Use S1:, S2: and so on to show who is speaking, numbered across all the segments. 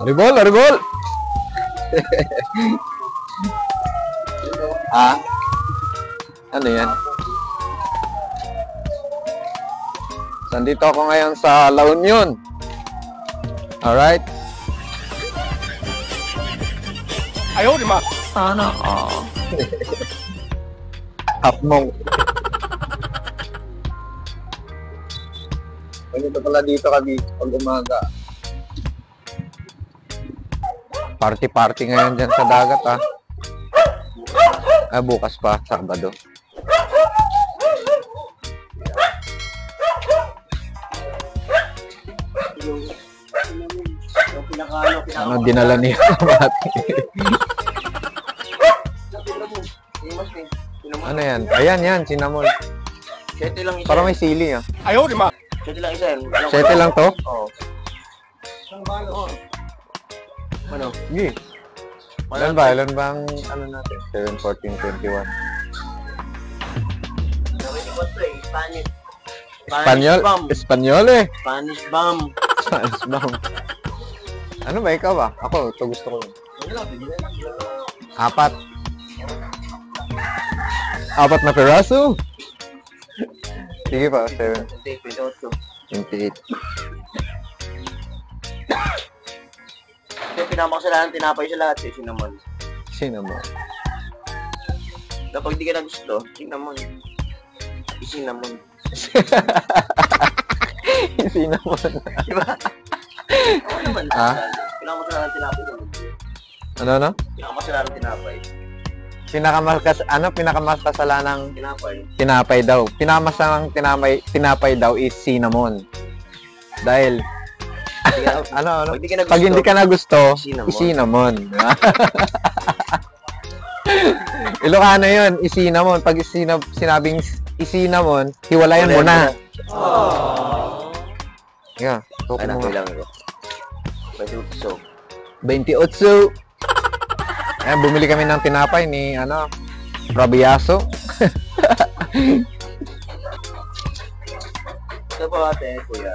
S1: Aribol, aribol! Ah? Ano yan? Nandito ako ngayon sa La Union. Alright?
S2: Ayaw, di ba?
S3: Sana all.
S1: Hapmong. Ganito pala dito kami pag umaga. Party-party ngayon dyan sa dagat, ah. Ah, bukas pa, Sabado. Ano dinala niya? Ano yan? Ayan, yan, cinnamon. Parang may sili, ah.
S2: Ayaw, di ba?
S4: 7 lang isa yan.
S1: 7 lang to?
S4: Oo. Ano?
S1: Sige. Ilan ba? Ilan ba ang ano natin? 7, 14, 21.
S4: Spanish.
S1: Espanyol? Espanyol eh.
S4: Spanish bomb.
S1: Spanish bomb. Ano ba? Ikaw ba? Ako, ito gusto ko. 4. 4 na peraso. Sige pa, 7.
S4: 28.
S1: 28.
S4: Kasi pinapakasalanan, tinapay sa lahat eh, cinnamon.
S1: Cinnamon.
S4: Kapag di ka na gusto, cinnamon. Cinnamon.
S1: Cinnamon.
S4: Diba? Ano naman?
S1: Ah?
S4: Pinapakasalanan, tinapay.
S1: Ano?
S4: Pinapakasalanan, tinapay.
S1: Pinakamaskasalanang
S4: Tinapay.
S1: tinapay daw. Pinakamaskasalanang tinapay daw is cinnamon. Dahil ano? Pag hindi ka na gusto, cinnamon. Ilocano yun, cinnamon. Pag sinabing cinnamon, hiwalayan mo na. Yeah,
S4: Ay, nakilang ko.
S1: 28. Ayan, bumili kami ng tinapay ni, Rabiaso.
S4: Ito po ate, kuya.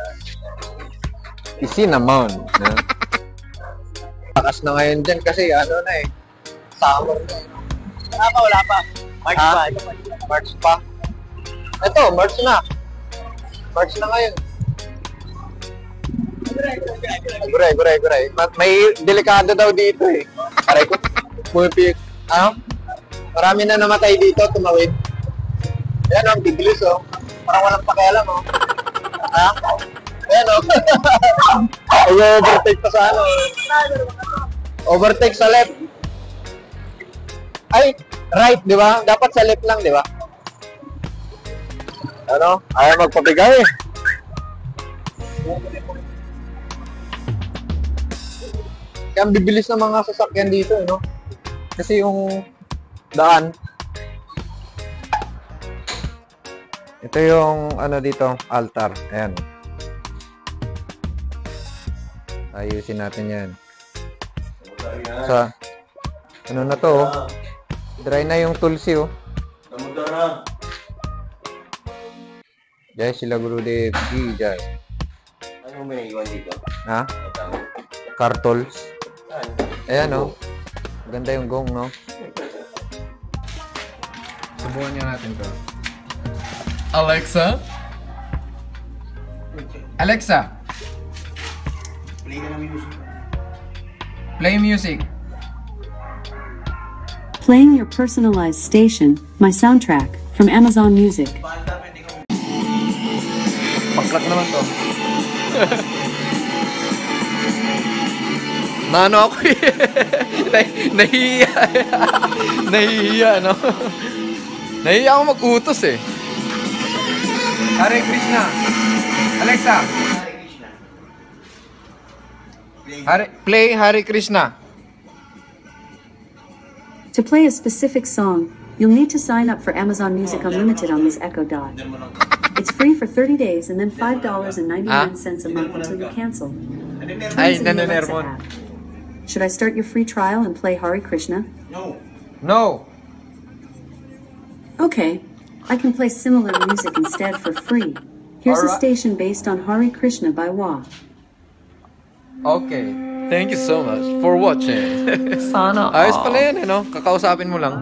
S1: Cinnamon. Takas na ngayon dyan kasi, summer na eh.
S4: Wala pa. March pa.
S1: March pa. Ito, March na. March na ngayon. Guray. May delikado daw dito eh. Aray ko. Marami na namatay dito, tumawid. Ayan ang biglis oh. Parang walang pakialam oh. Ha? Ayan oh. Overtake pa sa Overtake sa left. Ay, right, di ba? Dapat sa left lang, di ba? Ayaw magpabigay eh. Kaya ang bibilis ng mga sasakyan dito, no? Kasi yung daan. Ito yung, dito, altar. Ayan. Ayusin natin yan. Sa, na to, oh. Dry na yung tulsi, oh. Jai sila Gurudev. Jai.
S4: Ano may naiwan dito?
S1: Ha? Cartols. Ayan, oh. Ganda yung gong, no? Subukan niya natin to.
S3: Alexa? Alexa?
S4: Play ka ng music.
S3: Play music.
S5: Playing your personalized station, my soundtrack, from Amazon Music.
S1: Pangklak naman to. Nano ako eh. Nahihiya. Nahihiya, no? Nahihiya ako mag-utos eh. Hare Krishna. Alexa. Play Hare Krishna.
S5: To play a specific song, you'll need to sign up for Amazon Music Unlimited on this Echo Dot. It's free for 30 days and then $5.99 a month until you cancel.
S1: Ay,
S5: Terms in the Alexa
S1: nanonermon.
S5: app. Should I start your free trial and play Hare Krishna?
S1: No.
S5: Okay, I can play similar music instead for free. Here's a
S1: Alright.
S5: station based on Hare Krishna by Wah.
S1: Okay.
S3: Thank you so much for watching.
S6: Sana
S3: Ayos pala yan, no? Kakausapin mo lang.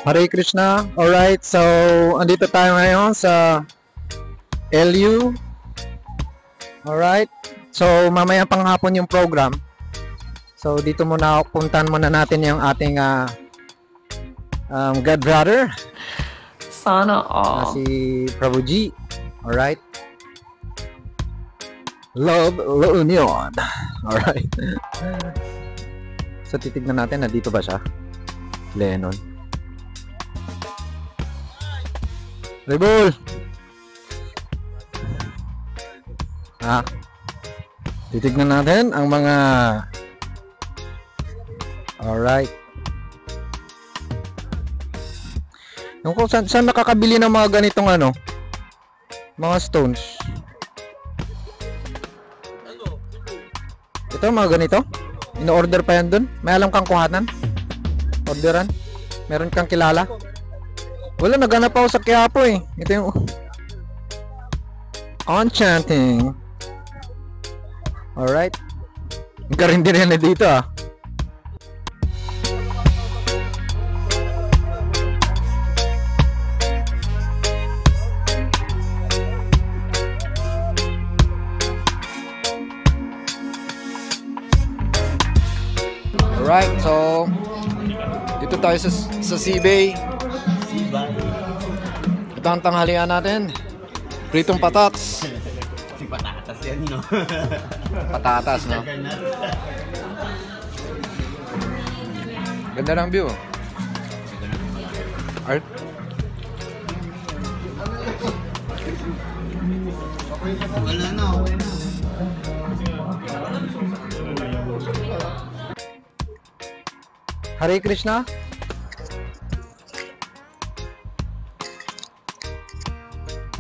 S1: Hare Krishna. Alright, so andito tayo ngayon sa LU. Alright, so mamaya panghapon yung program. So dito muna puntahan muna natin yung ating God Brother.
S6: Sana
S1: Si Prabhuji. Alright. Love Union. Alright. So titignan natin, nandito ba siya? Lennon. Rebol! Titignan natin ang mga alright. Yung kung saan nakakabili ng mga ganitong mga stones. Ito mga ganito? Ino-order pa yan dun? May alam kang kuhanan? Orderan? Meron kang kilala? Wala, naghanap ako sa Quiapo eh. Ito yung enchanting. Alright. Yung karinderya na dito
S3: Alright, so dito tayo sa Seabay. Ito ang tanghalian natin. Pritong patats.
S4: Patatas yan, no?
S3: Patatas, no? Ganda ng view. Art.
S4: Wala na.
S1: Hare Krishna.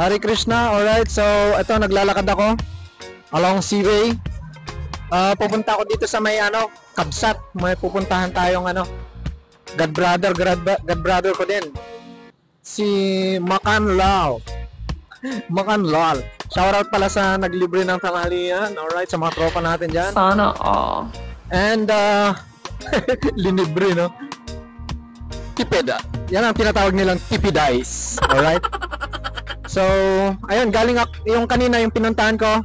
S1: Hare Krishna. Alright, so ito naglalakad ako along Seaway. Pupunta ako dito sa may Kabsat. May pupuntahan tayong God brother ko din. Si Makan Lal. Makan Lal. Shoutout pala sa naglibre ng tanghalian. Alright, sa mga tropa natin dyan.
S6: Sana
S1: And linibre, no? Tipid. Yan ang tinatawag nilang tipidize. Alright? So, ayun, galing yung kanina yung pinuntahan ko,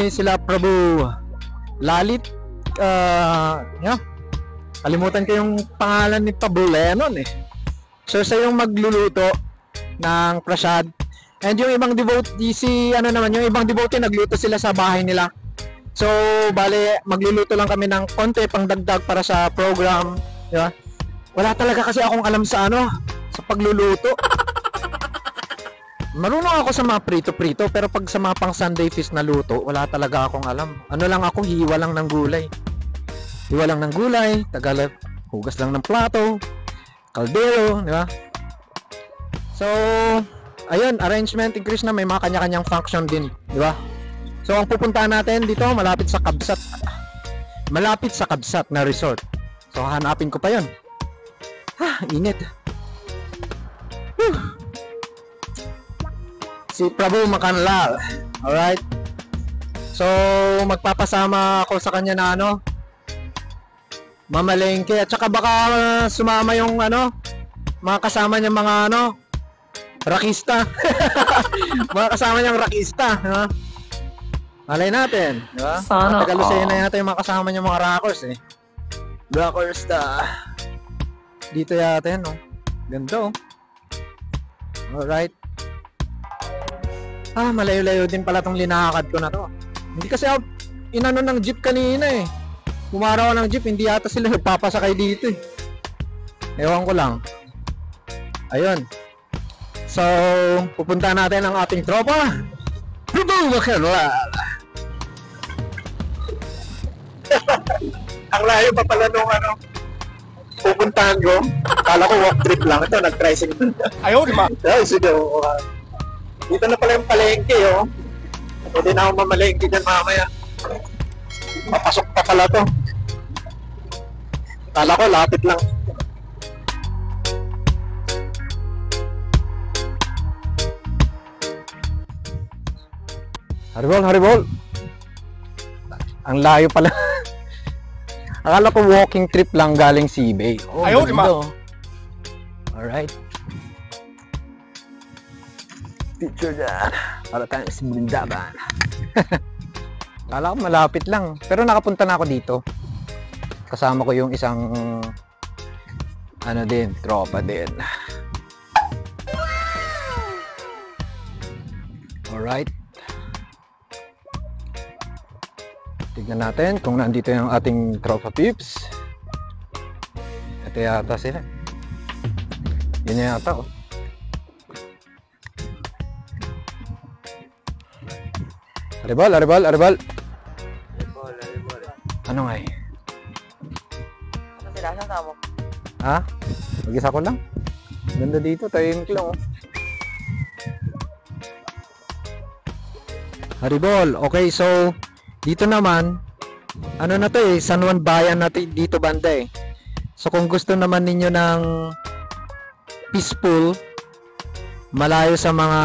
S1: sila Prabhu Lalit. Kalimutan ko yung pangalan ni Prabhu Lennon eh. So, siya yung magluluto ng prasad. And yung ibang devotee, yung ibang devotee nagluto sila sa bahay nila. So, bale, magluluto lang kami ng konti pang dagdag para sa program. Diba? Wala talaga kasi akong alam sa sa pagluluto. Marunong ako sa mga prito-prito, pero pag sa mga pang Sunday feast na luto, wala talaga akong alam. Ano lang ako, hiwa lang ng gulay. Hiwa lang ng gulay, hugas lang ng plato, kaldero, di ba? So, ayun, arrangement ni Krishna may mga kanya-kanyang function din, di ba? So, ang pupuntahan natin dito, malapit sa Kabsat. Malapit sa Kabsat na resort. So, hanapin ko pa yun. Init. Whew. Si Prabhu Makanlal. Alright. So, magpapasama ako sa kanya na ano, mamalengke. At saka baka sumama yung ano, mga kasama niya mga ano, rakista. Mga kasama niyang rakista. Diba? Malay natin. Diba?
S6: Sana
S1: Tagalusayin na
S6: all.
S1: yata yung mga kasama niyang mga rockers eh. Rockers ta. Dito yata yan, no? Ganda, oh. Alright. Malayo-layo din pala tong linakad ko na to. Hindi kasi ako inano ng jeep kanina eh. Umaraw ng jeep, hindi yata sila nagpapasakay dito eh. Ewan ko lang. Ayun. So, pupunta natin ang ating tropa. Prabhu Makanlal. Ang layo pa pala nung ano, pupuntahan ko. Kala ko walk trip lang. Ito, nag-tricycle.
S2: Ayaw, di ba?
S1: Ay, sige. Dito na pala yung palengke, oh. Pwede na ako mamalengke dyan mamaya. Papasok pa pala to. Kala ko, lapit lang. Haribol, haribol. Ang layo pala. Akala ko walking trip lang galing Sibay. Oh,
S2: Ayaw, di ba?
S1: ganda, oh. Alright. Picture dyan. Para tayo sa Brindaban. Kala ko malapit lang. Pero nakapunta na ako dito. Kasama ko yung isang ano din, tropa din. Alright. Tignan natin kung nandito yung ating tropa peeps. Ito yata sila. Yun yata, oh. Aribal, aribal, aribal. Ano nga eh?
S4: Ano sila? Saan tamo?
S1: Ha? Mag-isa ko lang. Ganda dito, tahimik lang, oh. Haribol, okay, so dito naman, ano na to eh, San Juan Bayan na dito banda eh. So kung gusto naman ninyo ng peaceful, malayo sa mga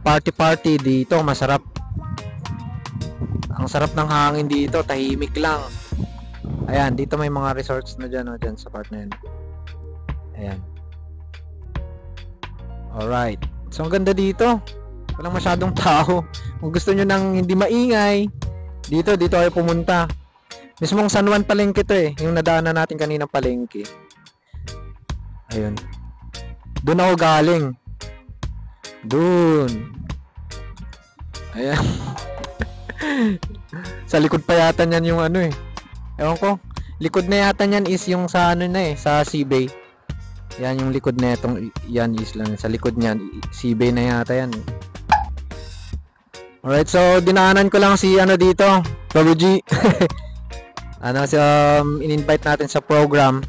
S1: party-party dito, masarap. Ang sarap ng hangin dito, tahimik lang. Ayan, dito may mga resorts na dyan, oh, dyan sa part na yun. Ayan. Alright. So ang ganda dito. Walang masyadong tao. Kung gusto nyo nang hindi maingay, dito kayo pumunta. Mismong San Juan palengke to eh. Yung nadaanan natin kanina palengke. Ayun. Doon ako galing. Doon. Ayan. Sa likod pa yata niyan yung ano eh. Ewan ko. Likod na yata niyan is yung sa ano na eh. Sa Sibay. Yan yung likod na itong yan is lang. Sa likod niyan. Sibay na yata yan. Alright, so dinaanan ko lang si ano dito, Prabhu G. Ano, in-invite natin sa program.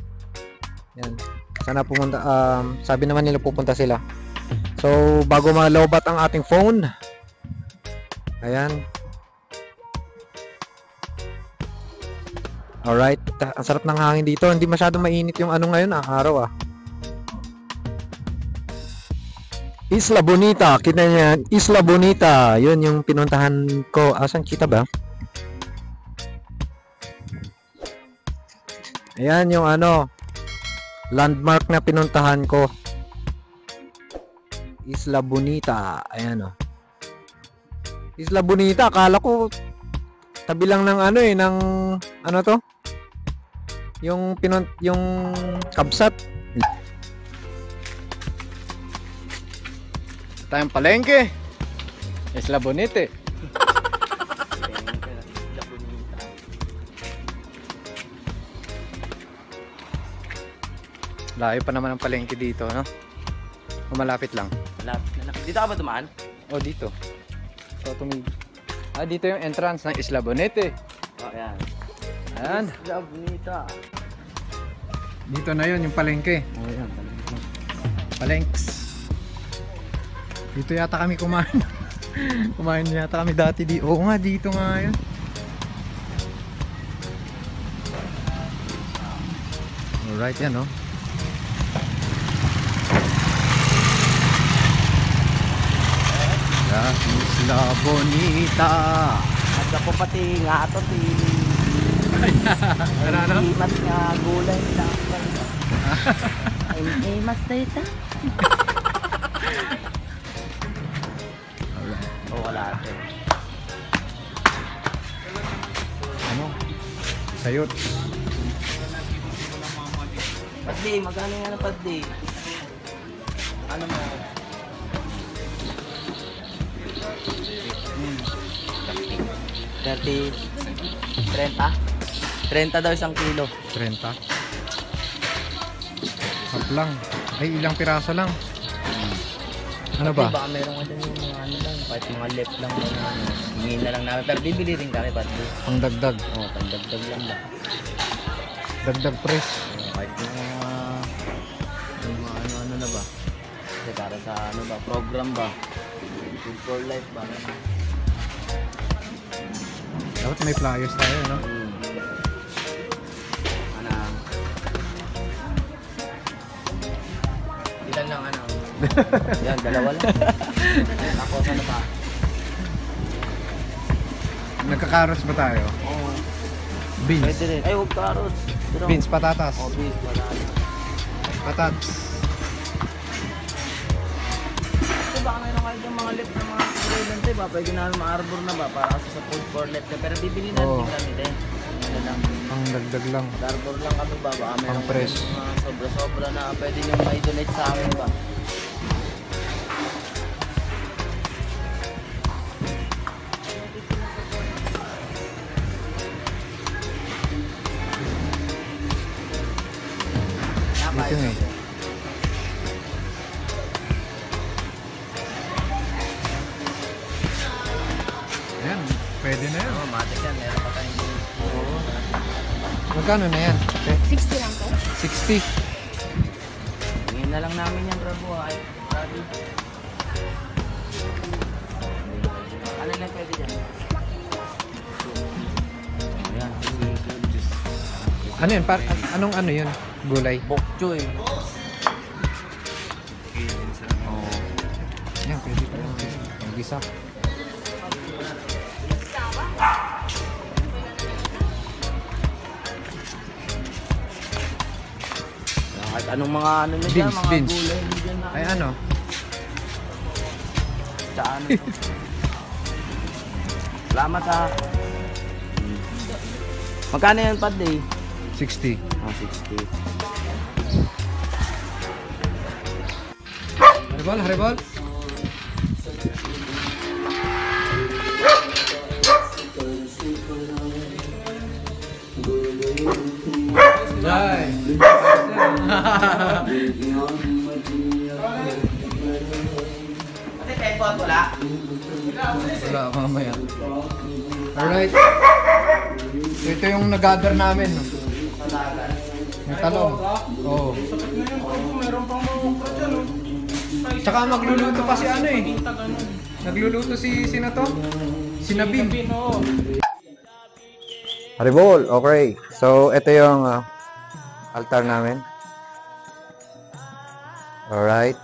S1: Yan. Sana pumunta, sabi naman nila pupunta sila. So, bago malobat ang ating phone. Ayan. Alright, ang sarap ng hangin dito. Hindi masyadong mainit yung ano ngayon, araw ah. Isla Bonita, kita niyan, Isla Bonita. 'Yun yung pinuntahan ko. Asan kita ba? Ayan yung ano, landmark na pinuntahan ko. Isla Bonita. Ayan oh. Isla Bonita, akala ko tabi lang ng ano eh, ng ano to? Yung Kabsat.
S3: Tayong palengke. Isla Bonita. Layo pa naman ang palengke dito, no? O malapit lang.
S4: Dito ka ba dumaan?
S3: O dito. So dito yung entrance ng Isla Bonita.
S4: Oh, yan.
S3: Ayan.
S4: Isla Bonita.
S3: Dito na yun yung palengke.
S4: Oh, yan.
S3: Palenks.
S1: Dito yata kami kumain. Kumain yata kami dati di. Oo nga, dito nga yun. Alright, yan oh. La Isla Bonita.
S4: At ako pati nga ito,
S1: Ano?
S4: imas nga gulay lang. Imas na ito. O wala ito.
S1: Ano? Sayot.
S4: Padli, magkano nga na padli? Ano mo? Hmm. 30 daw isang kilo.
S1: 30. Hap lang. Ay, ilang piraso lang. Ano ba?
S4: Baka meron ka dyan yung mga ano lang, kahit mga left lang ba na ano, hingin na lang namin. Pero bibili rin kami padli.
S1: Pangdagdag.
S4: Oo, pandagdag lang ba?
S1: Dagdag press.
S4: Kahit yung mga ano-ano na ba? Kasi para sa ano ba, program ba? Food for life ba?
S1: Dapat may flyers tayo, no?
S4: Ano? Ilan lang ano? Yan, dalawa lang. Ako, ano ba?
S1: Nagkakaros ba tayo?
S4: Oo.
S1: Beans.
S4: Pwede rin. Ay, huwag carrots. Pero,
S1: Beans, patatas.
S4: oh, beans, patatas.
S1: Patats.
S4: So, baka meron kayo yung mga left na mga ingredients, ba? Pwede namin ma-arbor na ba? Para kasi sa food for left. Pero bibili natin
S1: Oo.
S4: kami din. Ano lang.
S1: Pangdagdag lang.
S4: Arbor lang kami ba? Baka meron
S1: Pang-fresh.
S4: kayong mga sobra-sobra na pwede nyo ma-donate sa amin ba?
S1: Dito nga eh. Ayan, pwede na yan.
S4: Oo, matik yan. Meron pa tayong Oo.
S1: Magkano na yan? Okay.
S6: 60 lang to?
S1: 60.
S4: Tingin na lang namin yan, Bravo. Ay, Bravo. Ano lang pwede dyan? Ayan.
S1: Ano yun? Anong ano yun? Gulay?
S4: Bokcho eh.
S1: Yan, pwede pa yan. Mag-isa.
S4: Kahit anong mga ano na dyan,
S1: Beans,
S4: mga
S1: beans.
S4: gulay na dyan na.
S1: Ay ano?
S4: Sa ano to? Salamat ha. Magkano yan pad eh?
S1: 60.
S4: Ah, 60.
S1: Haribol, haribol. Jai.
S4: Kasi tempo at wala.
S1: Wala mamaya. Alright. So, ito yung nag-gather namin. No? May talong. Oo. Tsaka magluluto pa si ano eh. Nagluluto sino to? Si Nabim. Haribol, okay. So, ito yung altar namin. Alright.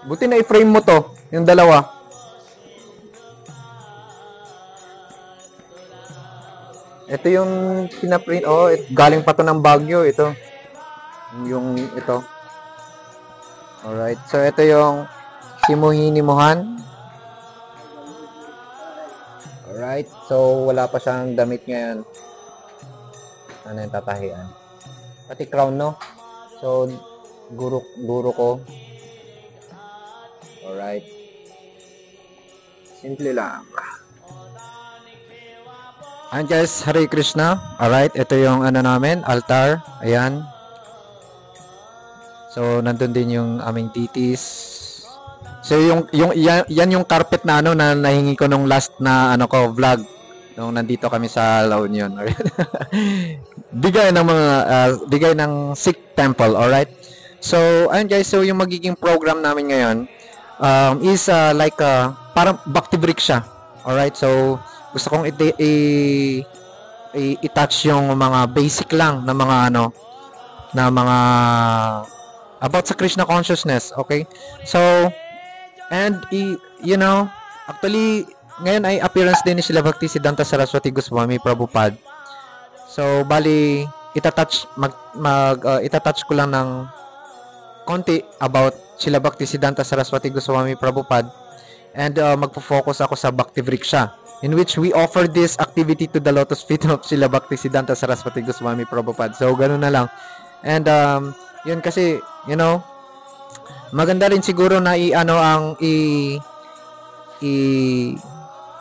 S1: Buti na i-frame mo to, yung dalawa. Ito yung pinaprint. Oh, galing pa to ng Baguio. Ito. Yung ito. Alright. So, ito yung Simuhinimuhan. Alright. So, wala pa siyang damit ngayon. Ano yung tatahian? Pati crown, no? So, guro ko. Alright. Simple lang. Ayan guys, Hare Krishna. Alright, ito yung ano namin, altar. Ayan. So, nandun din yung aming titis. So, yan yung carpet na ano na nahingi ko nung last na ano ko vlog nung nandito kami sa La Union. Bigay ng Sikh temple, alright? So, ayun guys, so yung magiging program namin ngayon is like parang Bactibrick siya. Alright, so gusto kong i-touch yung mga basic lang na mga about sa Krishna consciousness, okay? So, and you know, actually ngayon ay appearance din ni Srila Bhaktisiddhanta Saraswati Goswami Prabhupada. So, bali itatouch ko lang ng konti about Srila Bhaktisiddhanta Saraswati Goswami Prabhupada, and magfo-focus ako sa Bhakti Vriksha, in which we offer this activity to the lotus feet of Srila Bhaktisiddhanta Saraswati Goswami Prabhupada. So, ganun na lang. And yun kasi, you know, maganda rin siguro na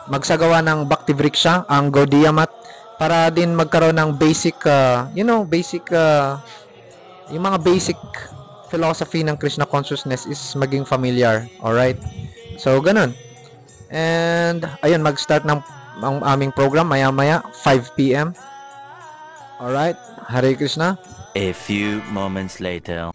S1: magsagawa ng Bhakti Vriksha, ang Gaudiya Mat, para din magkaroon ng basic, yung mga basic philosophy ng Krishna consciousness is maging familiar. Alright? So, ganun. And, ayun, mag-start ng ang aming program maya-maya, 5 p.m. Alright? Hare Krishna.
S7: A few moments later.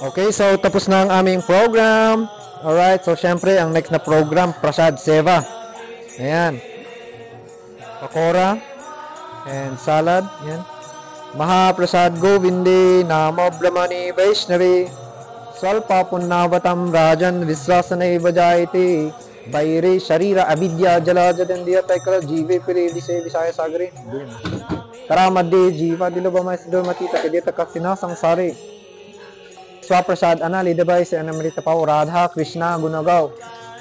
S1: Okay, so tapos na ang aming program. Alright, so syempre, ang next na program, Prasad Seva. Ayan. Pakora and salad. Ayan. Mahaprasad Govindi Namo Brahmani Vaishnavi Swalpa Punnavatam Rajan Viswasana Vajayati Vairi Sharira Avidya Jala Jadandiya Taikala Jive Pire Vise Visaya Sagari Karamadde Jiva Dilaba Maisdo Matita Kadeta Kaksina Sangsari Swaprasad Anali Devai Se Anamrita Pao Radha Krishna Gunagaw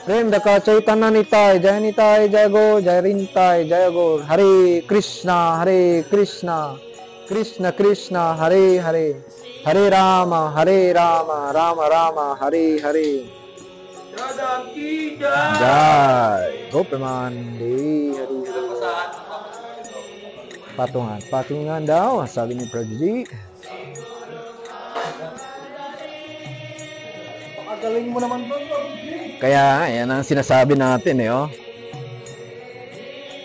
S1: Prem Daka Chaitanya Nitai Jai Go Jai Rintai Jai Go Hare Krishna Krishna Krishna Hare Hare Hare Rama Rama Rama Hare Hare Jai Gopamandi Hare Patungan daw sabi ni Prabhuji. Pakagaling mo naman ba? Kaya yan ang sinasabi natin oh.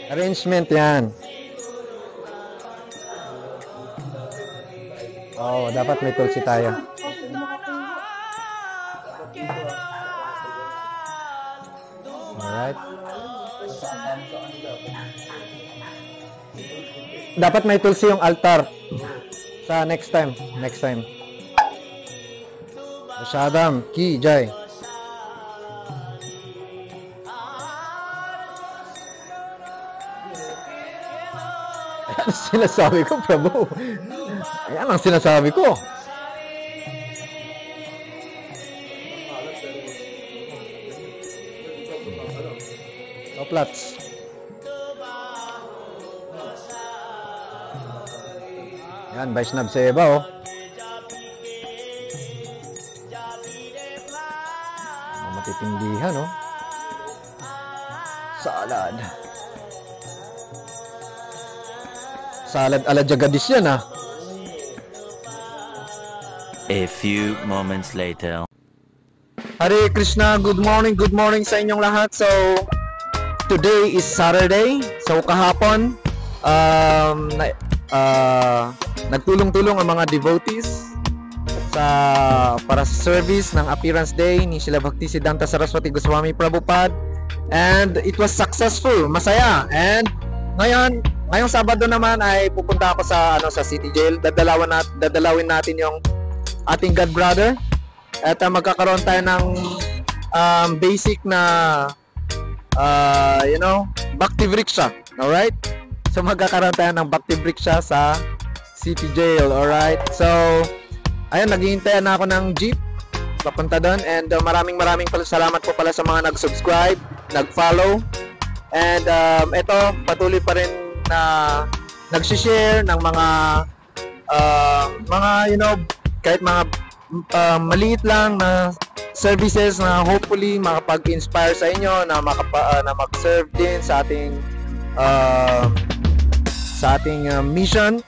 S1: Arrangement yan. Oh, dapat may tulsi tayo. Alright. Dapat may tulsi yung altar sa next time. Prasadam ki jai. Ayan ang sinasabi ko, Prabhu. Ayan ang sinasabi ko. Oplats. Yan, Vaishnav Seva, oh. Matitindihan, oh. Salad. Salad ala Jagadish yan, ah.
S7: A few moments later.
S1: Hare Krishna, good morning sa inyong lahat. So, today is Saturday. So, kahapon, nagtulong-tulong ang mga devotees para sa service ng appearance day ni Srila Bhaktisiddhanta Saraswati Goswami Prabhupada. And it was successful, masaya. And ngayong Sabado naman ay pupunta ako sa City Jail. Dadalawin natin yung ating God Brother at magkakaroon tayo ng basic na Bhakti Vriksha. Alright? So magkakaroon tayo ng Bhakti Vriksha sa City Jail. Alright? So ayun, naghihintay na ako ng jeep papunta doon, and maraming salamat po pala sa mga nag-subscribe, nag-follow, and ito patuloy pa rin na nag-share ng mga kahit mga maliit lang na services na hopefully makapag-inspire sa inyo na mag-serve din sa ating mission,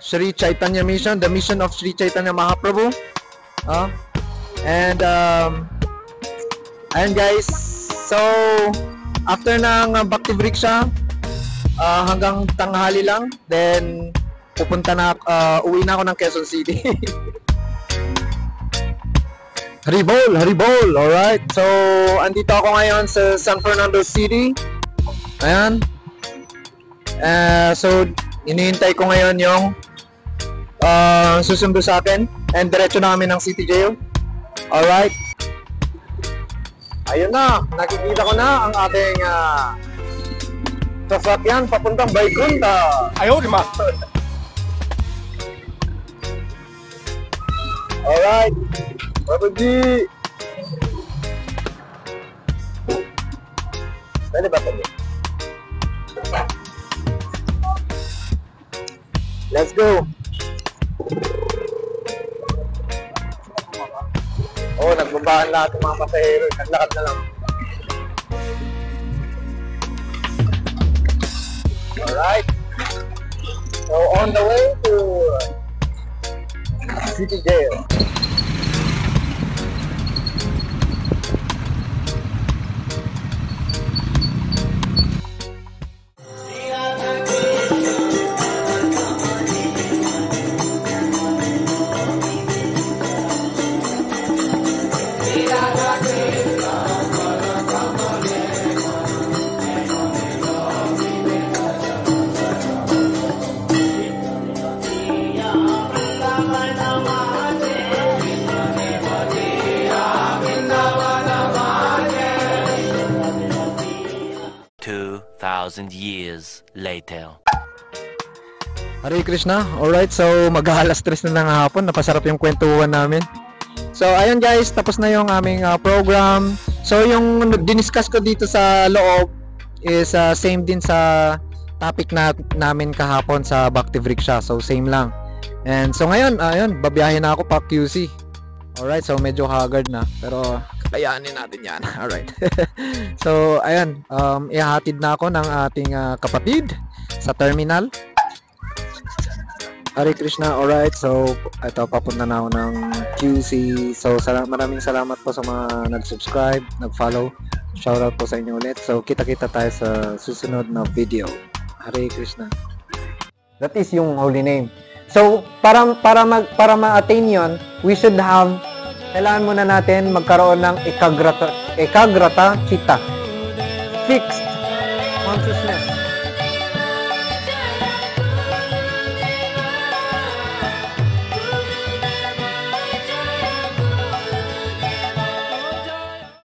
S1: Sri Chaitanya Mission, the mission of Sri Chaitanya Mahaprabhu. And guys, so after ng Bhakti Vriksha, hanggang tanghali lang, then uwi na ako ng Quezon City. Haribol! Alright, so andito ako ngayon sa San Fernando City. Ayan. So inihintay ko ngayon yung susundo sa akin, and diretso na kami ng City Jail. Alright. Ayun na, nakikita ko na ang ating sasakyan papuntang Vaikunta.
S2: Ayaw, di ma.
S1: Alright. Babaji. Pwede ba pwede? Let's go. Oh, nagbabahan lahat ng mga pasahero. Naglakad na lang. Alright. So, on the way to City Jail.
S7: 2,000 years later.
S1: Hare Krishna. Alright, so mag-alas 3 na ng hapon. Napasarap yung kwentuhan namin. So, ayun guys, tapos na yung aming program. So, yung diniscuss ko dito sa loob is same din sa topic namin kahapon sa Bhakti Vriksha. So, same lang. And so, ngayon, ayun, babiyahin na ako pa QC. Alright, so medyo haggard na. Pero, kakayanin natin yan. Alright. So, ayun, ihahatid na ako ng ating kapatid sa terminal. Hare Krishna, alright. So, ito, papunta na ako ng QC. So, maraming salamat po sa mga nag-subscribe, nag-follow. Shoutout po sa inyo ulit. So, kita-kita tayo sa susunod na video. Hare Krishna. That is yung holy name. So, para ma-attain yon, we should have, kailangan muna natin magkaroon ng ekagrata chitta. Fixed consciousness.